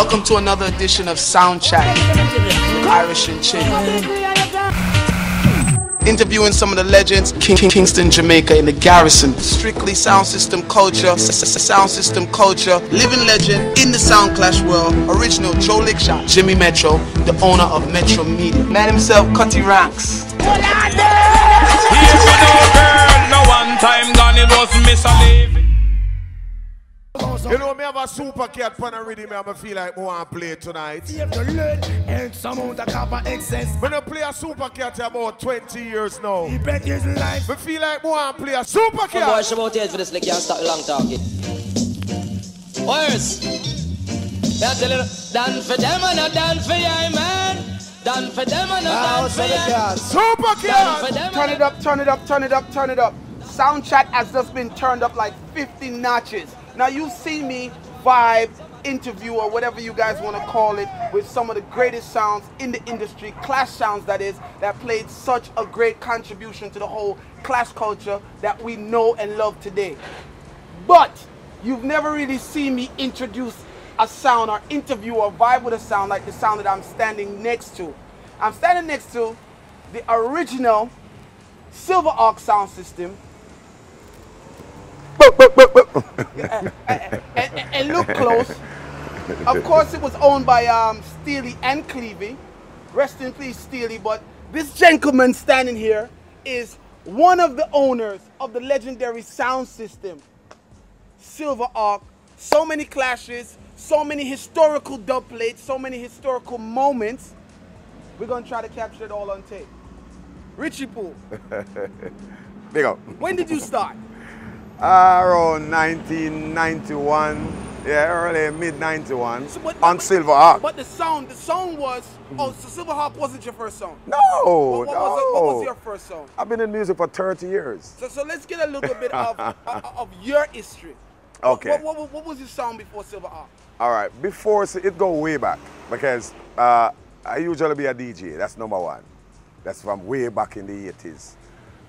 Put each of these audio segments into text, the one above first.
Welcome to another edition of Sound Chat with Irish and Chin. Interviewing some of the legends, Kingston, Jamaica in the Garrison. Strictly sound system culture, living legend in the sound clash world. Original Joe Lickshot, Jimmy Metro, the owner of Metro Media. Man himself, Cutty Ranks. Here we know, girl, no one time gone, it was Miss Alive. You know, me have a super cat pan and rhythm, I feel like I want to play tonight. When I play a super cat about 20 years now, I feel like I want to play a super cat. Boy, she about here for this, like, can't stop the long talking. Where's? Done for them and not done for you, man. Done for them and not done for you. Super cat! Turn it up, turn it up, turn it up, turn it up. Sound Chat has just been turned up like 50 notches. Now you've seen me vibe, interview, or whatever you guys want to call it, with some of the greatest sounds in the industry, clash sounds that is, that played such a great contribution to the whole clash culture that we know and love today. But you've never really seen me introduce a sound or interview or vibe with a sound like the sound that I'm standing next to. I'm standing next to the original Silver Arc sound system. And look close. Of course, it was owned by Steely and Clevie. Rest in peace, Steely. But this gentleman standing here is one of the owners of the legendary sound system, Silver Arc. So many clashes, so many historical dub plates, so many historical moments. We're going to try to capture it all on tape. Richie Poole. Big up. When did you start? Around 1991, yeah, early mid-91, so, on Silver Arc. But the song was, oh, so Silver Arc wasn't your first song? No, what was your first song? I've been in music for 30 years. So let's get a little bit of your history. Okay. What was your song before Silver Arc? All right, before, so it go way back, because I usually be a DJ, that's number one. That's from way back in the 80s.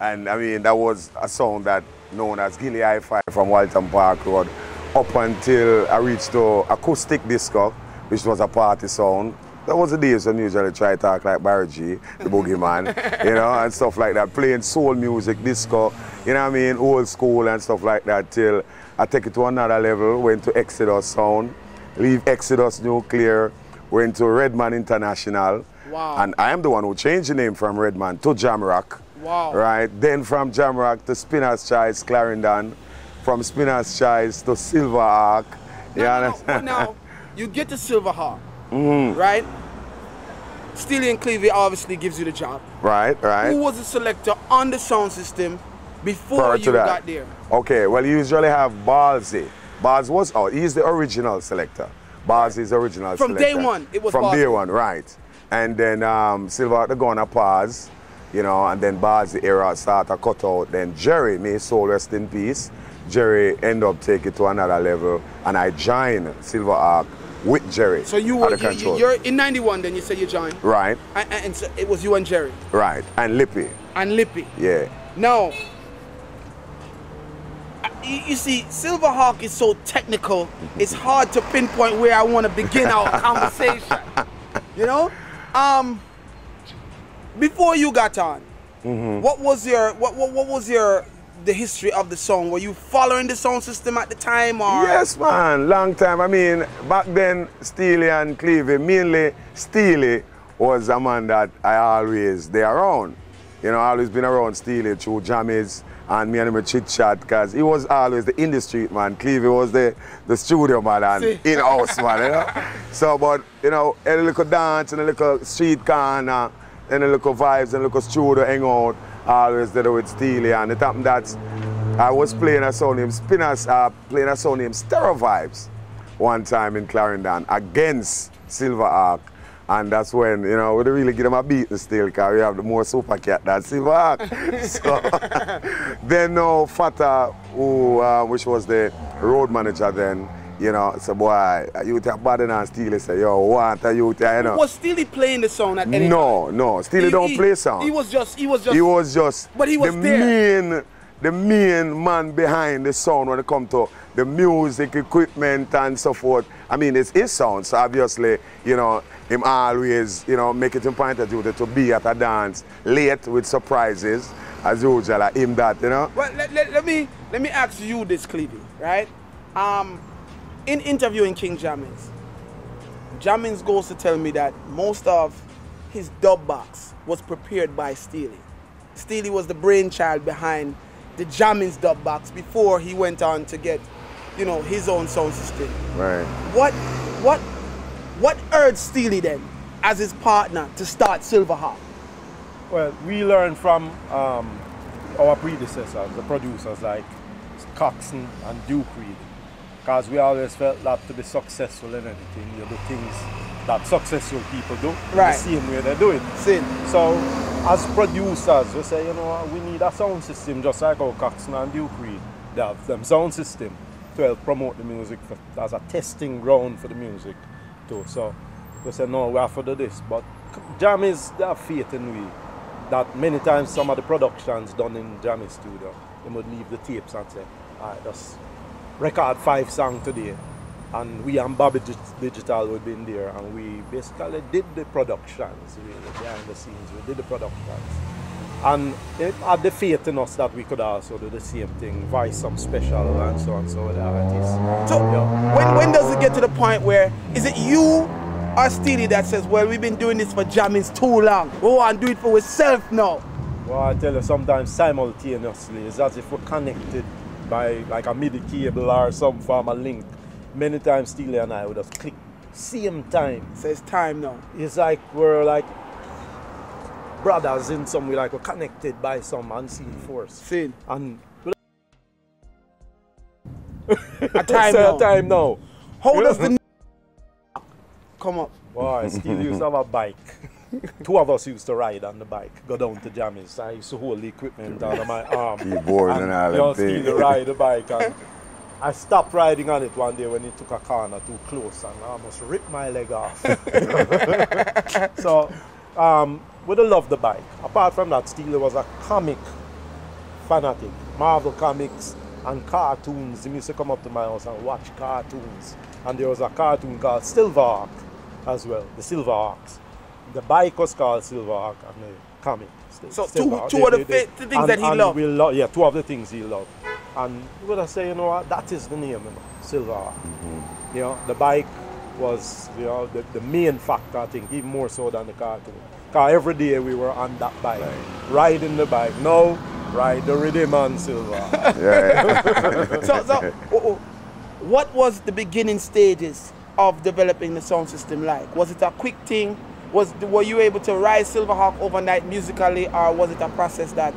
And I mean, that was a song that known as Gilly Hi-Fi from Walton Park Road up until I reached to acoustic disco, which was a party sound. That was the days when I usually try to talk like Barry G, the boogeyman, you know, and stuff like that, playing soul music, disco, you know what I mean, old school and stuff like that, till I take it to another level, went to Exodus Sound, leave Exodus Nuclear, went to Redman International. Wow. And I am the one who changed the name from Redman to Jamrock. Wow. Right, then from Jamrock to Spinner's Choice, Clarendon, from Spinner's Choice to Silver Arc. Now, you get to Silver Arc, right? Steely and Clevie obviously gives you the job. Right. Who was the selector on the sound system before you got there? Okay, well, you usually have Ballsy. Ballsy was, he's the original selector. Ballsy is the original selector. From day one, it was From day one, right. And then Silver Arc, they're going to pause. You know, and then Ballsy era started to cut out. Then Jerry, may his soul rest in peace. Jerry ended up taking it to another level, and I joined Silver Arc with Jerry. So you're in '91. Then you said you joined. Right. And so it was you and Jerry. Right, and Lippy. And Lippy. Yeah. Now, you see, Silver Arc is so technical. It's hard to pinpoint where I want to begin our conversation. You know. Before you got on, what was the history of the song? Were you following the sound system at the time, or? Yes, man, long time. I mean, back then, Steely and Clevie, mainly Steely was a man that I always they around. You know, I always been around Steely through jammies and me and him chit chat, because he was always the industry man. Clevie was the studio man and in-house man, you know. So, but you know, a little dance and a little street corner. And a little vibes and a little studio hang out, always did it with Steely. And it happened that I was playing a song named playing a song named Stereo Vibes one time in Clarendon against Silver Arc. And that's when, you know, we didn't really give them a beat still, because we have the more super cat than Silver Arc. So then Fata, who, which was the road manager then, you know, so boy, you take bad and Steely say, yo, what are you, you know. Was Steely playing the song at any time? No, Steely don't play sound. He was just. But he was there. the main man behind the sound when it comes to the music, equipment and so forth. I mean, it's his sound, so obviously, you know, him always, you know, make it in point of duty to be at a dance late with surprises, as usual, him that, you know. Well, let me ask you this, Clevie, right? In interviewing King Jammins goes to tell me that most of his dub box was prepared by Steely. Steely was the brainchild behind the Jammins dub box before he went on to get, you know, his own sound system. Right. What urged Steely then, as his partner, to start Silverhawk? Well, we learned from our predecessors, the producers like Coxsone and Duke Reid, because we always felt that to be successful in anything, you do things that successful people do, right, the same way they do it. Same. So, as producers, we say, you know, we need a sound system just like how Coxsone and Duke Reid, they have them sound system to help promote the music as a testing ground for the music too. So, we say, no, we have to do this. But Jammys, they have faith in we, that many times some of the productions done in Jammys studio, they would leave the tapes and say, all right, just record 5 songs today. And we and Bobby Digital would be in there, and we basically did the productions, really, behind the scenes. We did the productions. And it had the faith in us that we could also do the same thing, voice some special and so on, so with the artists. So, yeah. when does it get to the point where, is it you or Steely that says, well, we've been doing this for Jammins too long, we want to do it for ourselves now? Well, I tell you, sometimes simultaneously, it's as if we're connected by like a MIDI cable or some form of link. Many times Steely and I would just click same time. So it's time now. It's like we're like brothers in some way, like we're connected by some unseen force. Seen. And a time now. How does the come up? Boy, Steely used to have a bike. 2 of us used to ride on the bike, go down to Jammys. I used to hold the equipment under my arm. Keyboard and all that thing. Steely ride the bike. And I stopped riding on it one day when it took a corner too close and I almost ripped my leg off. So, we love the bike. Apart from that, Steely was a comic fanatic. Marvel comics and cartoons. He used to come up to my house and watch cartoons. And there was a cartoon called Silverhawk as well, the Silverhawks. The bike was called Silverhawk and the comic. So two of the things that he loved. Yeah, 2 of the things he loved. And we would say, you know what, that is the name, you know, Silverhawk. Mm-hmm. You know, the bike was, you know, the main factor, I think, even more so than the cartoon. Because every day we were on that bike, riding the bike. Now, ride the rhythm on Silverhawk. Yeah. So, what was the beginning stages of developing the sound system like? Was it a quick thing? Were you able to rise Silverhawk overnight musically, or was it a process that,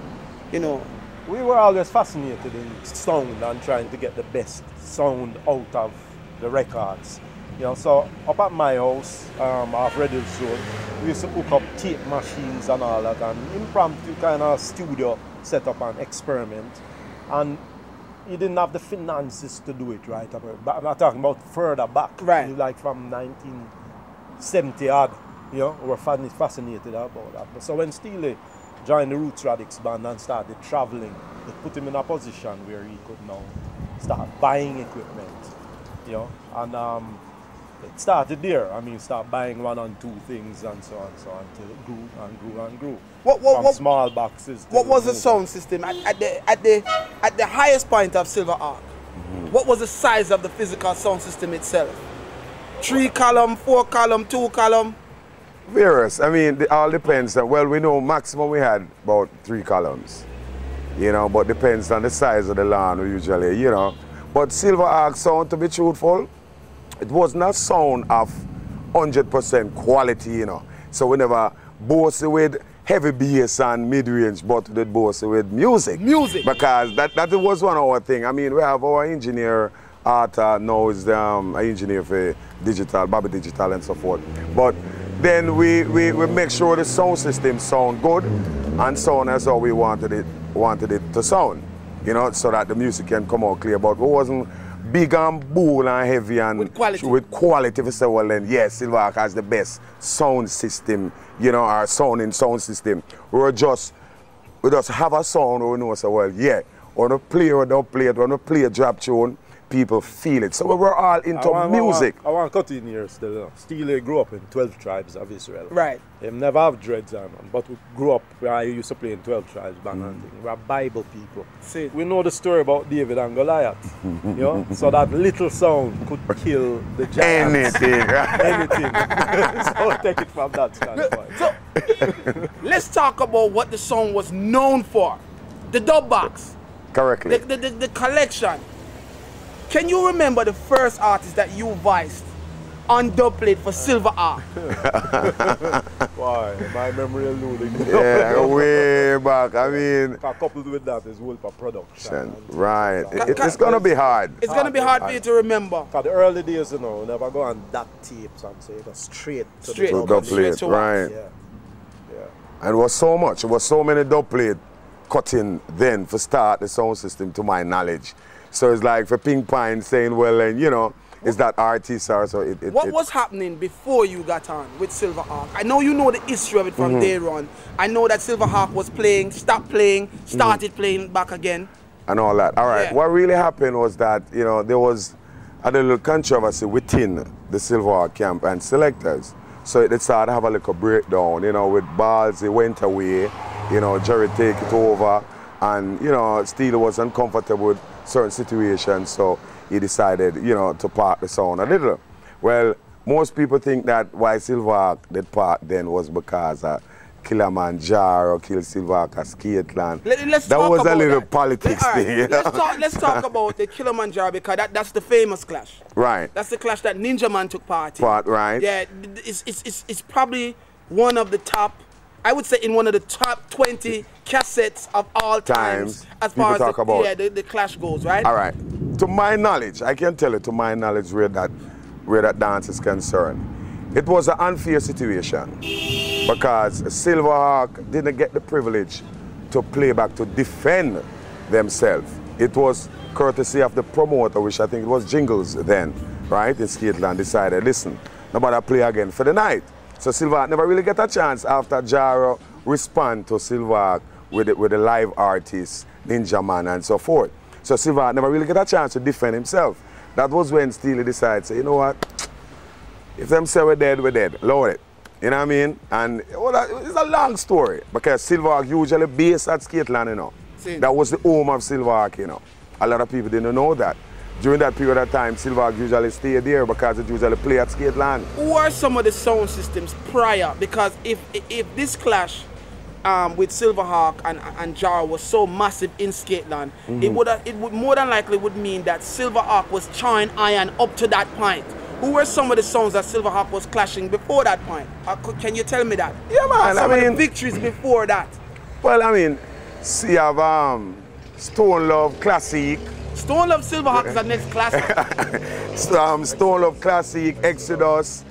you know? We were always fascinated in sound and trying to get the best sound out of the records. You know, so up at my house, off Red Hills Road, we used to hook up tape machines and all that, and impromptu kind of studio set up and experiment. And he didn't have the finances to do it, right? But I'm not talking about further back, right? Like from 1970 odd. You know, we were fascinated about that. But so when Steely joined the Roots Radix band and started traveling, it put him in a position where he could now start buying equipment, you know, and it started there. I mean, start buying 1 and 2 things and so on until it grew and grew and grew. From small boxes. What was the sound system at the highest point of Silverhawk? Mm-hmm. What was the size of the physical sound system itself? 3 column, 4 column, 2 column? Various. I mean, it all depends. Well, we know maximum we had about 3 columns, you know, but depends on the size of the land usually, you know. But Silverhawk sound, to be truthful, it was not sound of 100% quality, you know. So we never boast with heavy bass and mid-range, but we did boast with music. Music. Because that was one of our thing. I mean, we have our engineer, Arthur, now is the engineer for digital, Bobby Digital and so forth. But then we make sure the sound system sound good and sound as how we wanted it to sound, you know, so that the music can come out clear. But we wasn't big and bold and heavy and with quality. We say, well then, yes, Silverhawk has the best sound system, you know, our sound system. We just have a sound where we know, so well, yeah, when we play or don't play it, when we play a drop tune, people feel it. So we were all into music. I want to cut in here still. Steely grew up in 12 tribes of Israel. Right. They never have dreads on, but we grew up where I used to play in 12 tribes back and thing. We are Bible people. See. We know the story about David and Goliath. You know? So that little sound could kill the giants. Anything, right? Anything. So take it from that standpoint. So, let's talk about what the song was known for. The dub box. Correctly. The collection. Can you remember the first artist that you voiced on dubplate for Silver Ark? Why? My memory eluding. Yeah, way back. I mean, coupled with that is Wolf production. Right. It's going to be hard. It's going to be hard for you to remember. For the early days, you know, we never go on that tapes and say it was straight to the dubplate, right. Yeah. And it was so much. It was so many dubplate cutting then for start the sound system, to my knowledge. So it's like for Pink Pine saying, well, and you know, is that artist or so what was happening before you got on with Silver Ark? I know you know the history of it from day on. I know that Silver Ark was playing, stopped playing, started playing back again. And all that. All right. Yeah. What really happened was that, you know, there was a little controversy within the Silver Ark camp and selectors. So it started to have a little breakdown, you know, with Balls, he went away, you know, Jerry take it over, and, you know, Steele was uncomfortable with certain situations, so he decided, you know, to park the sound a little. Well, most people think that why Silver Ark did park then was because Kilimanjaro killed Silver Ark at Skateland. That was a little politics thing. You know? Let's talk about the Kilimanjaro, because that's the famous clash. Right. That's the clash that Ninja Man took part in. Right. Yeah, it's probably one of the top, I would say in one of the top 20 cassettes of all times as far as the clash goes, right? All right. To my knowledge, I can tell you to my knowledge where that dance is concerned. It was an unfair situation because Silver Ark didn't get the privilege to play back to defend themselves. It was courtesy of the promoter, which I think it was Jingles then, right? In Skateland decided, listen, nobody play again for the night. So Silver Ark never really get a chance after Jaro respond to Silver Ark with the live artists, Ninja Man and so forth. So Silver Ark never really get a chance to defend himself. That was when Steely decided, say, you know what? If them say we're dead, load it. You know what I mean? And well, it's a long story because Silver Ark usually based at Skateland, you know. That was the home of Silver Ark, you know. A lot of people didn't know that. During that period of time, Silver Ark usually stayed there because it usually play at Skateland. Who are some of the sound systems prior? Because if this clash with Silver Ark and Jar was so massive in Skateland, it would more than likely would mean that Silver Ark was chawing iron up to that point. Who were some of the songs that Silver Ark was clashing before that point? Can you tell me that? Yeah, man. Some of the victories before that. Well, I mean, you have Stone Love Classic. Stone Love Silver Ark is the next classic. Stone Love Classic, Exodus.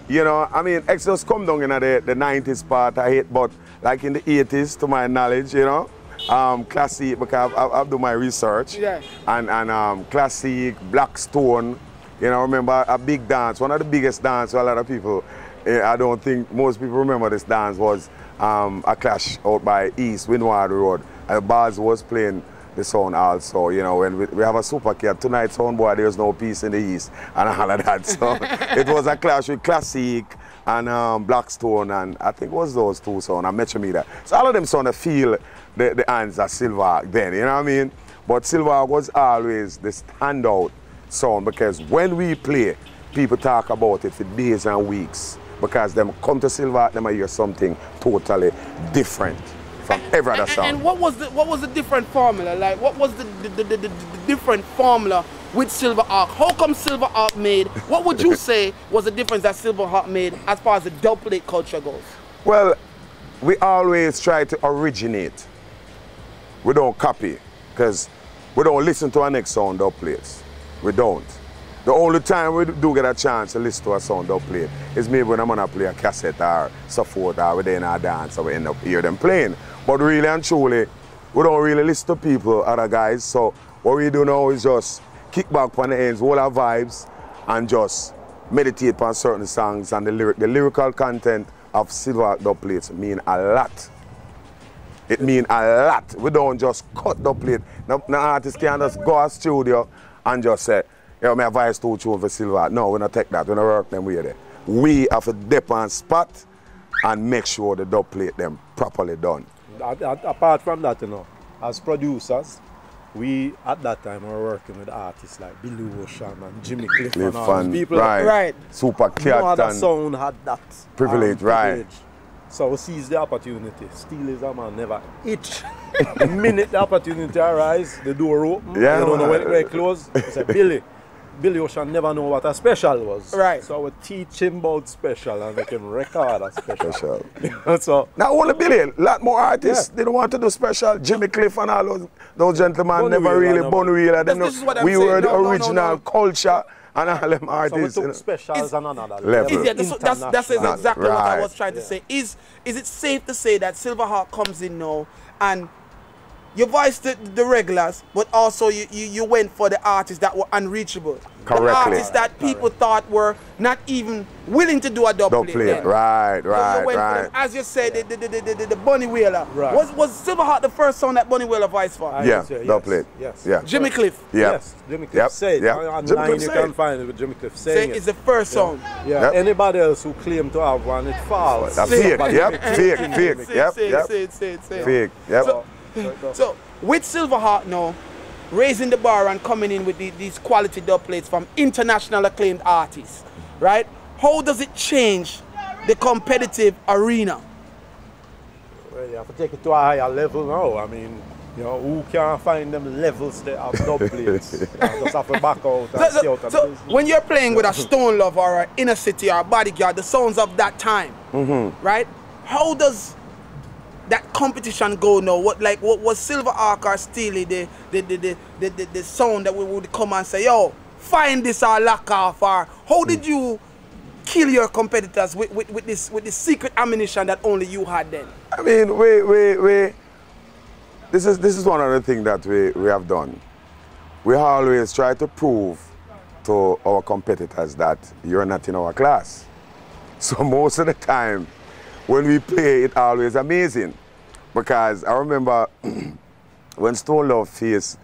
You know, I mean, Exodus come down in the 90s part, I hate, but like in the 80s, to my knowledge, you know. Classic, because I've done my research. Yeah. And Classic, Blackstone. You know, remember a big dance, one of the biggest dance for a lot of people. I don't think most people remember this dance was a clash out by East Windward Road. And Bars was playing the sound also, you know, when we have a super cat tonight, sound boy, there's no peace in the East and all of that. So it was a clash with Classic and Blackstone, and I think it was those two sound and Metrometer. So all of them sound to feel the hands of Silver Ark then, you know what I mean? But Silver Ark was always the standout sound because when we play, people talk about it for days and weeks because them come to Silver Ark, them hear something totally different from every other sound. And what was the different formula? Like, what was the different formula with Silver Ark? How come Silver Ark made? What would you say was the difference that Silver Ark made as far as the dubplate culture goes? Well, we always try to originate. We don't copy because we don't listen to our next sound dubplates. We don't. The only time we do get a chance to listen to a sound dubplate is maybe when I'm gonna play a cassette or so forth, or we're in our dance or we end up hear them playing. But really and truly, we don't really listen to people, other guys. So what we do now is just kick back on the ends, hold our vibes, and just meditate on certain songs. And the lyrical content of Silver Ark dubplates mean a lot. It means a lot. We don't just cut the plate. No artist can just go to studio and just say, yo, my voice too tune for Silver. No, we don't take that. We don't work them way there. We have to dip on spot and make sure the dub plate them properly done. Apart from that, you know, as producers, we at that time were working with artists like Billy Ocean and Jimmy Cliff and all those people. Right. Super Cat no other and sound had that privilege, right. So we seized the opportunity. Still is a man never itch. The minute the opportunity arises, the door open. Yeah, you don't know when it closed. We say, Billy Ocean never know what a special was. Right. So we teach him about special and make him record a special. Special. So, now only Billy, a lot more artists didn't want to do special. Jimmy Cliff and all those gentlemen never really Bunny Wheeler. We were the original culture and all them artists. So we took specials on another level. That's exactly what I was trying to say. Is it safe to say that Silverhawk comes in now and you voiced the regulars, but also you went for the artists that were unreachable. Correctly. The artists that people thought were not even willing to do a dub plate. Right. As you said, the Bunny Wheeler. Right. Was Silverhawk the first song that Bunny Wheeler voiced for? Yeah, dub plate. Yes. Yeah. Jimmy Cliff. Yeah. Yes, Jimmy Cliff said. Online you can find it with Jimmy Cliff saying It's the first song. Yeah. Yep. Anybody else who claim to have one, it falls. That's fake. Fake. Yep. So with Silverhawk now, raising the bar and coming in with these quality dub plates from international acclaimed artists, right? How does it change the competitive arena? Well, you have to take it to a higher level now. I mean, you know, who can find them levels that have dub plates? You just have to back out and see out of So business. when you're playing with a Stone Love or an Inner City or a Bodyguard, the sounds of that time, right? How does that competition go now? What was Silverhawk or Steely the sound that we would come and say, yo, find this or lock off? Or how did you kill your competitors with this secret ammunition that only you had then? I mean, this is one of the things that we have done. We always try to prove to our competitors that you're not in our class. So most of the time, when we play, it's always amazing. Because I remember when Stone Love get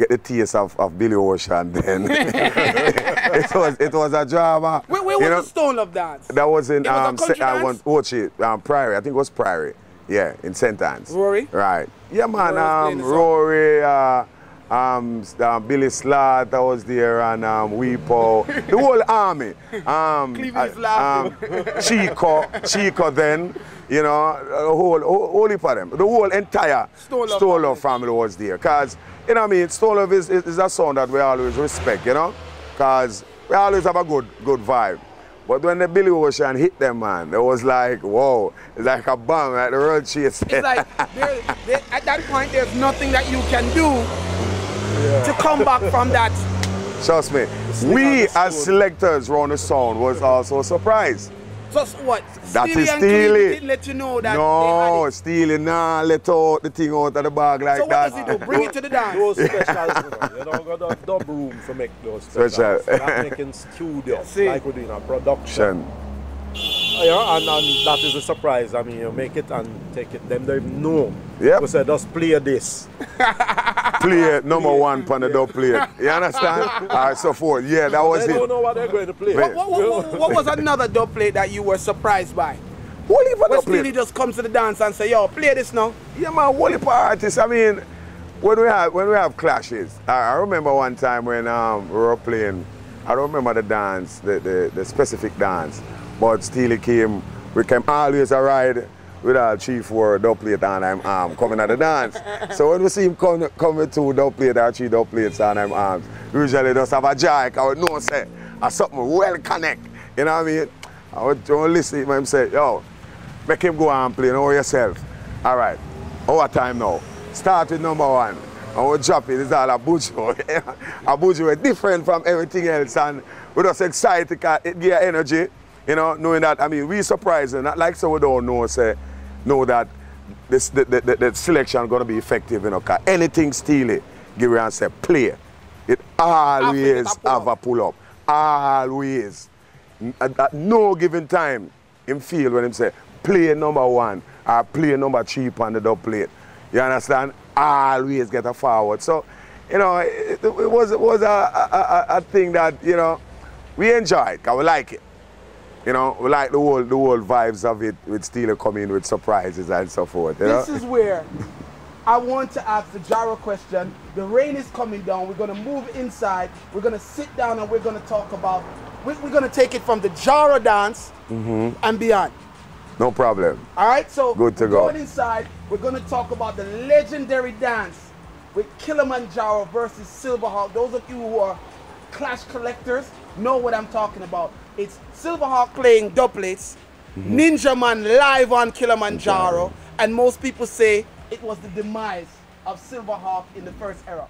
the taste of Billy Ocean, then it was a drama. Where was the Stone Love dance? That was in Country dance? Priory. I think it was Priory. Yeah, in St. Anne's. Rory? Right. Yeah, man. Rory, Billy Slot, I was there, and Weepo, the whole army. Chico then, you know, whole heap of them. The whole entire Stone Love family was there. Because, you know what I mean, Stone Love is a sound that we always respect, you know? Because we always have a good vibe. But when the Billy Ocean hit them, man, it was like, whoa, it's like a bomb, like the road chase. It's like, at that point, there's nothing that you can do to come back from that. Trust me, we as selectors around the sound was also surprised. Just what? That Steely is and Steely. Clean didn't let you know that they had it. Steely, nah, let out the thing out of the bag like so that. So what does he do? Bring it to the dance? Those specials, you know, got a dub room to make those specials. So that making studio, like we're doing a production. Yeah, and that is a surprise. I mean, you make it and take it. Them don't even know. Yep. We say, just play this. Play number one on the dub plate. You understand? Alright, so forth. Yeah, that was they it. Don't know what they're going to play. What was another dub plate that you were surprised by? When Steely just comes to the dance and say, yo, play this now. Yeah, man, whole heap of artists. I mean, when we have clashes, I remember one time when we were playing, I don't remember the dance, the specific dance, but Steely we came always a ride with our 3-4 dub plate and I'm coming at the dance. So when we see him come with 2 dub plate or 3 dub plates and I'm arms, usually just have a joy, because we know say, something well connect. You know what I mean? I would listen to him say, yo, make him go and play, know yourself. All right, our time now. Start with number 1. And we'll drop it, it's all a bujo. A bujo is different from everything else and we're just excited because it gives energy. You know, knowing that, I mean, we surprised, not like so we don't know that the selection is going to be effective, you know, because anything Steely, give you and say, play. It always have a pull-up. Always. At no given time, him feel when him say, play number 1 or play number 3 on the dub plate. You understand? Always get a forward. So, you know, it was a thing that, you know, we enjoyed, because we like it. You know, we like the whole vibes of it, with Steely coming with surprises and so forth. This is where I want to ask the Jaro question. The rain is coming down. We're going to move inside. We're going to sit down and we're going to talk about, we're going to take it from the Jaro dance and beyond. No problem. All right, so good to we're go. going inside. We're going to talk about the legendary dance with Kilimanjaro versus Silverhawk. Those of you who are Clash collectors know what I'm talking about. It's Silverhawk playing doublets, Ninja Man live on Kilimanjaro, and most people say it was the demise of Silverhawk in the first era.